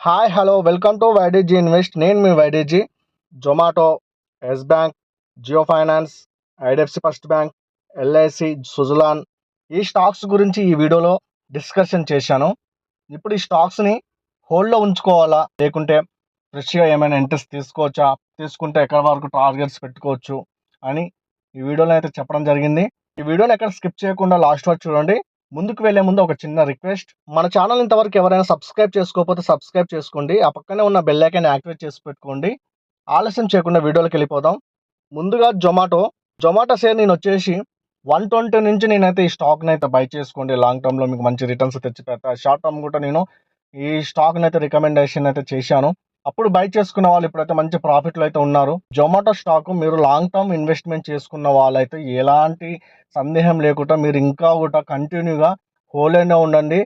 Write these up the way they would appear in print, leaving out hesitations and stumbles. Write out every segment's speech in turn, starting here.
Hi hello welcome to YDG invest. నేను మీ YDG. Zomato, Yes Bank, Jio Finance, IDFC First Bank, LIC, Suzlon ఈ stocks గురించి ఈ వీడియోలో డిస్కషన్ చేశాను. ఇప్పుడు ఈ స్టాక్స్ని హోల్డ్లో ఉంచుకోవాలా లేకుంటే ఫ్రెష్గా ఏమైనా ఇంట్రెస్ట్ తీసుకోవచ్చా, తీసుకుంటే ఎక్కడ వరకు టార్గెట్స్ పెట్టుకోవచ్చు అని ఈ వీడియోలో అయితే చెప్పడం జరిగింది. ఈ వీడియోని ఎక్కడ స్కిప్ చేయకుండా లాస్ట్ వరకు చూడండి. ముందుకు వెళ్లే ముందు ఒక చిన్న రిక్వెస్ట్, మన ఛానల్ ఇంతవరకు ఎవరైనా సబ్స్క్రైబ్ చేసుకోకపోతే సబ్స్క్రైబ్ చేసుకోండి. ఆ పక్కనే ఉన్న బెల్ ఐకాన్ యాక్టివేట్ చేసి పెట్టుకోండి. ఆలస్యం చేయకుండా వీడియోలోకి వెళ్ళిపోదాం. ముందుగా జొమాటో షేర్ నేను వచ్చేసి 120 నుంచి నేనైతే ఈ స్టాక్ని అయితే బై చేసుకోండి. లాంగ్ టర్మ్లో మీకు మంచి రిటర్న్స్ తెచ్చి పెడతా. షార్ట్ టర్మ్ కూడా నేను ఈ స్టాక్ని అయితే రికమెండేషన్ అయితే చేశాను. అప్పుడు బై చేసుకున్న వాళ్ళు ఇప్పుడైతే మంచి ప్రాఫిట్లో అయితే ఉన్నారు. జొమాటో స్టాక్ మీరు లాంగ్ టర్మ్ ఇన్వెస్ట్మెంట్ చేసుకున్న వాళ్ళైతే ఎలాంటి సందేహం లేకుండా మీరు ఇంకా కూడా కంటిన్యూగా హోల్డ్లోనే ఉండండి.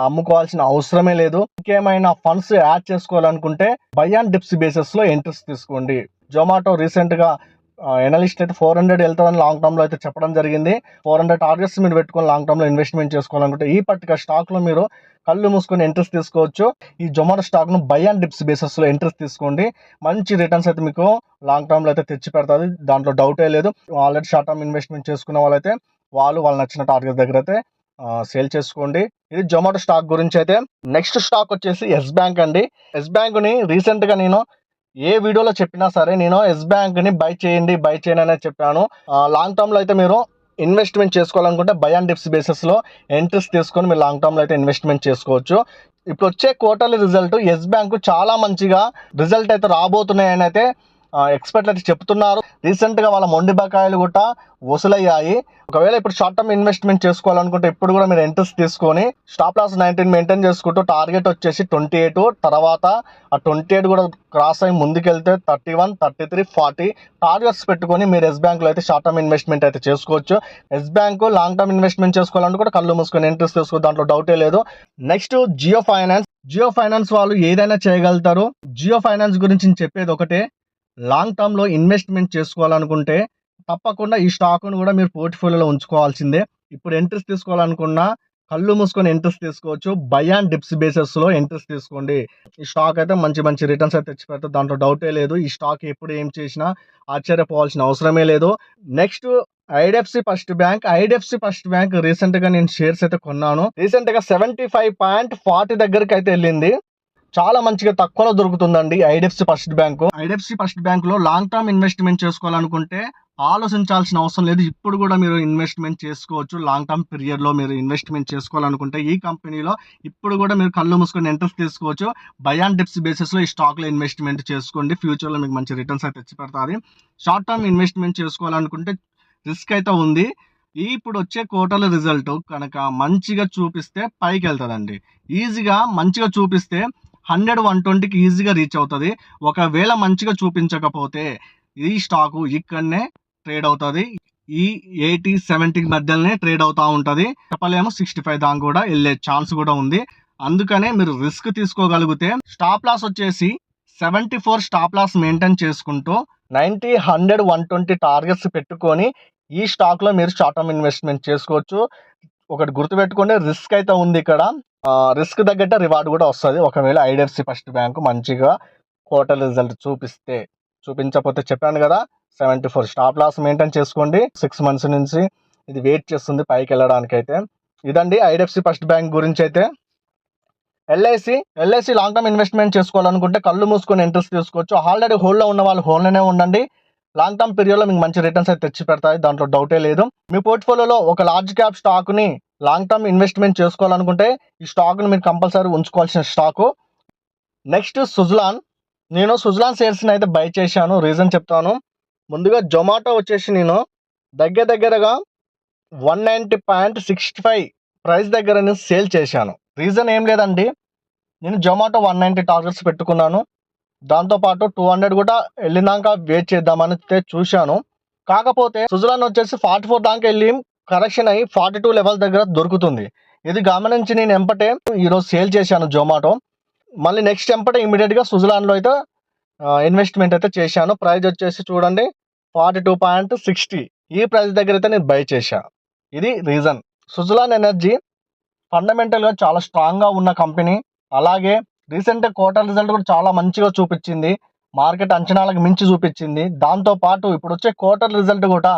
అమ్ముకోవాల్సిన అవసరమే లేదు. ఇంకేమైనా ఫండ్స్ యాడ్ చేసుకోవాలనుకుంటే బై అండ్ డిప్స్ బేసిస్లో ఇంట్రెస్ట్ తీసుకోండి. జొమాటో రీసెంట్గా ఎనలిస్ట్ అయితే 400 వెళ్తుందని లాంగ్ టర్మ్లో అయితే చెప్పడం జరిగింది. 400 టార్గెట్స్ మీరు పెట్టుకొని లాంగ్ టర్మ్లో ఇన్వెస్ట్మెంట్ చేసుకోవాలనుకుంటే ఈ పర్టికులర్ స్టాక్లో మీరు కళ్ళు మూసుకొని ఇంట్రెస్ట్ తీసుకోవచ్చు. ఈ జొమాటో స్టాక్ను బై అండ్ డిప్స్ బేసిస్లో ఇంట్రెస్ట్ తీసుకోండి. మంచి రిటర్న్స్ అయితే మీకు లాంగ్ టర్మ్లో అయితే తెచ్చి పెడతాది, దాంట్లో డౌటే లేదు. ఆల్రెడీ షార్ట్ టర్మ్ ఇన్వెస్ట్మెంట్ చేసుకున్న వాళ్ళైతే వాళ్ళు నచ్చిన టార్గెట్ దగ్గర అయితే సేల్ చేసుకోండి. ఇది జొమాటో స్టాక్ గురించి అయితే. నెక్స్ట్ స్టాక్ వచ్చేసి ఎస్ బ్యాంక్ అండి. ఎస్ బ్యాంక్ని రీసెంట్గా నేను ఏ వీడియోలో చెప్పినా సరే నేను ఎస్ బ్యాంక్ని బై చేయండి అనేది చెప్పాను. లాంగ్ టర్మ్లో అయితే మీరు ఇన్వెస్ట్మెంట్ చేసుకోవాలనుకుంటే బై అండ్ డిప్స్ బేసిస్లో ఇంట్రెస్ట్ తీసుకొని మీరు లాంగ్ టర్మ్లో అయితే ఇన్వెస్ట్మెంట్ చేసుకోవచ్చు. ఇప్పుడు వచ్చే క్వార్టర్లీ రిజల్ట్ ఎస్ బ్యాంక్ చాలా మంచిగా రిజల్ట్ అయితే రాబోతున్నాయని అయితే ఎక్స్పర్ట్లు అయితే చెప్తున్నారు. రీసెంట్గా వాళ్ళ మొండి బకాయిలు కూడా వసూలయ్యాయి. ఒకవేళ ఇప్పుడు షార్ట్ టర్మ్ ఇన్వెస్ట్మెంట్ చేసుకోవాలనుకుంటే ఇప్పుడు కూడా మీరు ఇంట్రెస్ట్ తీసుకొని స్టాప్ లాస్ 19 మెయింటైన్ చేసుకుంటూ టార్గెట్ వచ్చేసి 28, తర్వాత ఆ 28 కూడా క్రాస్ అయ్యి ముందుకెళ్తే 31, 33, 40 టార్గెట్స్ పెట్టుకొని మీరు ఎస్ బ్యాంక్లో అయితే షార్ట్ టర్మ్ ఇన్వెస్ట్మెంట్ అయితే చేసుకోవచ్చు. Yes Bank long term investment చేసుకోవాలంటే కూడా కళ్ళు మూసుకొని ఇంట్రెస్ట్ తీసుకోవచ్చు, దాంట్లో డౌటే లేదు. నెక్స్ట్ జియో ఫైనాన్స్ వాళ్ళు ఏదైనా చేయగలుగుతారు. జియో ఫైనాన్స్ గురించి చెప్పేది ఒకటే, లాంగ్ టర్మ్లో ఇన్వెస్ట్మెంట్ చేసుకోవాలనుకుంటే తప్పకుండా ఈ స్టాక్ను కూడా మీరు పోర్ట్ఫోలియోలో ఉంచుకోవాల్సిందే. ఇప్పుడు ఇంట్రెస్ట్ తీసుకోవాలనుకున్నా కళ్ళు మూసుకొని ఇంట్రెస్ట్ తీసుకోవచ్చు. బై అండ్ డిప్స్ బేసిస్లో ఇంట్రెస్ట్ తీసుకోండి. ఈ స్టాక్ అయితే మంచి రిటర్న్స్ అయితే తెచ్చి పెడతారు, దాంట్లో డౌటే లేదు. ఈ స్టాక్ ఎప్పుడు ఏం చేసినా ఆశ్చర్యపోవాల్సిన అవసరమే లేదు. నెక్స్ట్ ఐడిఎఫ్సి ఫస్ట్ బ్యాంక్ రీసెంట్గా నేను షేర్స్ అయితే కొన్నాను. రీసెంట్గా 75.40 దగ్గరికి అయితే వెళ్ళింది. చాలా మంచిగా తక్కువలో దొరుకుతుందండి ఐడిఎఫ్సి ఫస్ట్ బ్యాంక్ లో లాంగ్ టర్మ్ ఇన్వెస్ట్మెంట్ చేసుకోవాలనుకుంటే ఆలోచించాల్సిన అవసరం లేదు. ఇప్పుడు కూడా మీరు ఇన్వెస్ట్మెంట్ చేసుకోవచ్చు. లాంగ్ టర్మ్ పీరియడ్ లో మీరు ఇన్వెస్ట్మెంట్ చేసుకోవాలనుకుంటే ఈ కంపెనీలో ఇప్పుడు కూడా మీరు కళ్ళు మూసుకొని ఇంట్రెస్ట్ తీసుకోవచ్చు. బై అండ్ డిప్స్ బేసిస్ లో ఈ స్టాక్ లో ఇన్వెస్ట్మెంట్ చేసుకోండి. ఫ్యూచర్ లో మీకు మంచి రిటర్న్స్ అయితే తెచ్చి పెడతారు. షార్ట్ టర్మ్ ఇన్వెస్ట్మెంట్ చేసుకోవాలనుకుంటే రిస్క్ అయితే ఉంది. ఇప్పుడు వచ్చే క్వార్టర్లీ రిజల్ట్ కనుక మంచిగా చూపిస్తే పైకి వెళ్తుందండి. ఈజీగా మంచిగా చూపిస్తే 100-120కి ఈజీగా రీచ్ అవుతుంది. ఒకవేళ మంచిగా చూపించకపోతే ఈ స్టాకు ఇక్కడనే ట్రేడ్ అవుతుంది. ఈ 80-70 మధ్యలోనే ట్రేడ్ అవుతూ ఉంటుంది. చెప్పలేమో 65 దాకా కూడా వెళ్ళే ఛాన్స్ కూడా ఉంది. అందుకనే మీరు రిస్క్ తీసుకోగలిగితే స్టాప్ లాస్ వచ్చేసి 74 స్టాప్ లాస్ మెయింటైన్ చేసుకుంటూ 90, 100, 120 టార్గెట్స్ పెట్టుకొని ఈ స్టాక్లో మీరు షార్ట్ టర్మ్ ఇన్వెస్ట్మెంట్ చేసుకోవచ్చు. ఒకటి గుర్తుపెట్టుకోండి, రిస్క్ అయితే ఉంది ఇక్కడ. రిస్క్ తగ్గట్టే రివార్డ్ కూడా వస్తుంది. ఒకవేళ ఐడిఎఫ్సి ఫస్ట్ బ్యాంక్ మంచిగా క్వార్టర్ రిజల్ట్ చూపించకపోతే చెప్పాను కదా, 74 స్టాప్ లాస్ మెయింటైన్ చేసుకోండి. 6 months నుంచి ఇది వెయిట్ చేస్తుంది పైకి వెళ్ళడానికి అయితే. ఇదండి ఐడిఎఫ్సి ఫస్ట్ బ్యాంక్ గురించి అయితే. ఎల్ఐసి లాంగ్ టర్మ్ ఇన్వెస్ట్మెంట్ చేసుకోవాలనుకుంటే కళ్ళు మూసుకొని ఇంట్రెస్ట్ తీసుకోవచ్చు. ఆల్రెడీ హోల్డ్లో ఉన్న వాళ్ళు హోల్డ్లోనే ఉండండి. లాంగ్ టర్మ్ పీరియడ్లో మీకు మంచి రిటర్న్స్ అయితే తెచ్చి పెడతాయి, దాంట్లో డౌటే లేదు. మీ పోర్ట్ఫోలియోలో ఒక లార్జ్ క్యాప్ స్టాక్ని లాంగ్ టర్మ్ ఇన్వెస్ట్మెంట్ చేసుకోవాలనుకుంటే ఈ స్టాక్ని మీరు కంపల్సరీ ఉంచుకోవాల్సిన స్టాకు. నెక్స్ట్ నేను సుజలాన్ షేర్స్ని అయితే బై చేశాను. రీజన్ చెప్తాను. ముందుగా జొమాటో వచ్చేసి నేను దగ్గరగా 190.65 ప్రైస్ దగ్గర నేను సేల్ చేశాను. రీజన్ ఏం లేదండి, నేను జొమాటో 190 టార్గెట్స్ పెట్టుకున్నాను. దాంతోపాటు 200 కూడా వెళ్ళినాక వెయిట్ చేద్దామని చూశాను. కాకపోతే సుజలాన్ వచ్చేసి 44 దాకా వెళ్ళి కరెక్షన్ అయ్యి 42 లెవెల్ దగ్గర దొరుకుతుంది. ఇది గమనించి నేను ఎంపటే ఈరోజు సేల్ చేశాను జొమాటో. మళ్ళీ నెక్స్ట్ ఎంపటే ఇమీడియట్గా సుజలాన్లో అయితే ఇన్వెస్ట్మెంట్ అయితే చేశాను. ప్రైస్ వచ్చేసి చూడండి 42.60 ఈ ప్రైస్ దగ్గర అయితే నేను బై చేశాను. ఇది రీజన్. సుజలాన్ ఎనర్జీ ఫండమెంటల్గా చాలా స్ట్రాంగ్గా ఉన్న కంపెనీ. అలాగే రీసెంట్గా క్వార్టర్ రిజల్ట్ కూడా చాలా మంచిగా చూపించింది. మార్కెట్ అంచనాలకు మించి చూపించింది. దాంతో పాటు ఇప్పుడు వచ్చే క్వార్టర్ రిజల్ట్ కూడా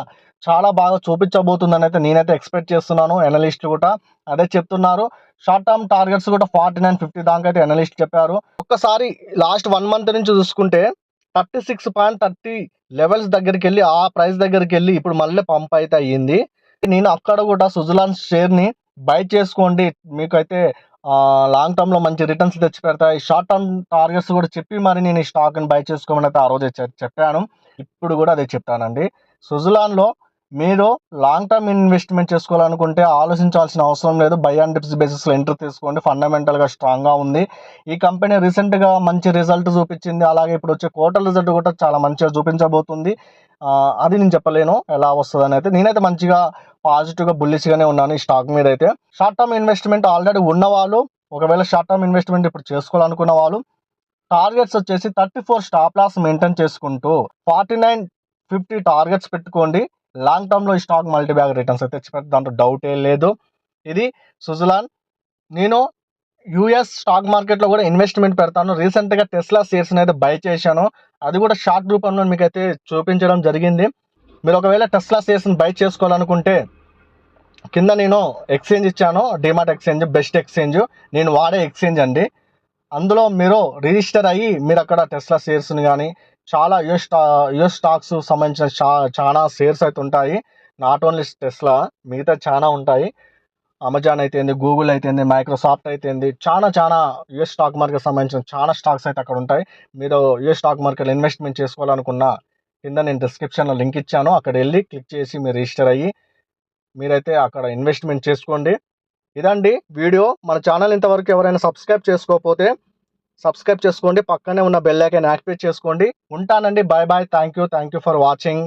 చాలా బాగా చూపించబోతుందని అయితే నేనైతే ఎక్స్పెక్ట్ చేస్తున్నాను. అనలిస్టులు కూడా అదే చెప్తున్నారు. షార్ట్ టర్మ్ టార్గెట్స్ కూడా 49-50 దాకా అయితే అనలిస్ట్ చెప్పారు. ఒక్కసారి లాస్ట్ 1 మంత్ నుంచి చూసుకుంటే 36.30 లెవెల్స్ దగ్గరికి వెళ్ళి ఆ ప్రైస్ దగ్గరికి వెళ్ళి ఇప్పుడు మళ్ళీ పంప్ అయితే అయ్యింది. నేను అక్కడ కూడా సుజలాన్ షేర్ని బై చేసుకోండి, మీకైతే లాంగ్ టర్మ్లో మంచి రిటర్న్స్ తెచ్చి పెడతాయి, షార్ట్ టర్మ్ టార్గెట్స్ కూడా చెప్పి మరి నేను ఈ స్టాక్ని బై చేసుకోమని అయితే ఆ రోజు చెప్పాను. ఇప్పుడు కూడా అదే చెప్తానండి. సుజలాన్లో మీరు లాంగ్ టర్మ్ ఇన్వెస్ట్మెంట్ చేసుకోవాలనుకుంటే ఆలోచించాల్సిన అవసరం లేదు. బై అండ్ డిప్స్ బేసిస్లో ఎంట్రీ తీసుకోండి. ఫండమెంటల్గా స్ట్రాంగ్గా ఉంది ఈ కంపెనీ. రీసెంట్గా మంచి రిజల్ట్ చూపించింది. అలాగే ఇప్పుడు వచ్చే క్వార్టర్ రిజల్ట్ కూడా చాలా మంచిగా చూపించబోతుంది. అది నేను చెప్పలేను ఎలా వస్తుందని. అయితే నేనైతే మంచిగా పాజిటివ్గా బుల్లిష్గానే ఉన్నాను ఈ స్టాక్ మీద అయితే. షార్ట్ టర్మ్ ఇన్వెస్ట్మెంట్ ఆల్రెడీ ఉన్నవాళ్ళు, ఒకవేళ షార్ట్ టర్మ్ ఇన్వెస్ట్మెంట్ ఇప్పుడు చేసుకోవాలనుకున్న వాళ్ళు టార్గెట్స్ వచ్చేసి 34 స్టాప్ లాస్ మెయింటైన్ చేసుకుంటూ 49-50 టార్గెట్స్ పెట్టుకోండి. లాంగ్ టర్మ్లో ఈ స్టాక్ మల్టీ బ్యాగ్ రిటర్న్స్ అయితే తెచ్చిపెట్టి దాంట్లో డౌటే లేదు. ఇది సుజలాన్. నేను యూఎస్ స్టాక్ మార్కెట్లో కూడా ఇన్వెస్ట్మెంట్ పెడతాను. రీసెంట్గా టెస్లా షేర్స్ని అయితే బై చేశాను. అది కూడా షార్ట్ రూపంలో మీకైతే చూపించడం జరిగింది. మీరు ఒకవేళ టెస్లా షేర్స్ని బై చేసుకోవాలనుకుంటే కింద నేను ఎక్స్చేంజ్ ఇచ్చాను, డిమాట్ ఎక్స్చేంజ్, బెస్ట్ ఎక్స్చేంజ్, నేను వాడే ఎక్స్చేంజ్ అండి. అందులో మీరు రిజిస్టర్ అయ్యి మీరు అక్కడ టెస్లా షేర్స్ని కానీ చాలా యుఎస్ స్టాక్స్ సంబంధించిన చాలా షేర్స్ అయితే ఉంటాయి. నాట్ ఓన్లీ టెస్లా, మిగతా చాలా ఉంటాయి. అమెజాన్ అయితేంది, గూగుల్ అయితేంది, మైక్రోసాఫ్ట్ అయితేంది, చాలా యుఎస్ స్టాక్ మార్కెట్ సంబంధించిన చాలా స్టాక్స్ అయితే అక్కడ ఉంటాయి. మీరు యుఎస్ స్టాక్ మార్కెట్లో ఇన్వెస్ట్మెంట్ చేసుకోవాలనుకున్న కింద నేను డిస్క్రిప్షన్లో లింక్ ఇచ్చాను, అక్కడ వెళ్ళి క్లిక్ చేసి మీరు రిజిస్టర్ అయ్యి మీరైతే అక్కడ ఇన్వెస్ట్మెంట్ చేసుకోండి. ఇదండి వీడియో. మన ఛానల్ ఇంతవరకు ఎవరైనా సబ్స్క్రైబ్ చేసుకోకపోతే సబ్స్క్రైబ్ చేసుకోండి. పక్కనే ఉన్న బెల్ ఐకాన్ యాక్టివేట్ చేసుకోండి. ఉంటానండి. Bye bye. Thank you for watching.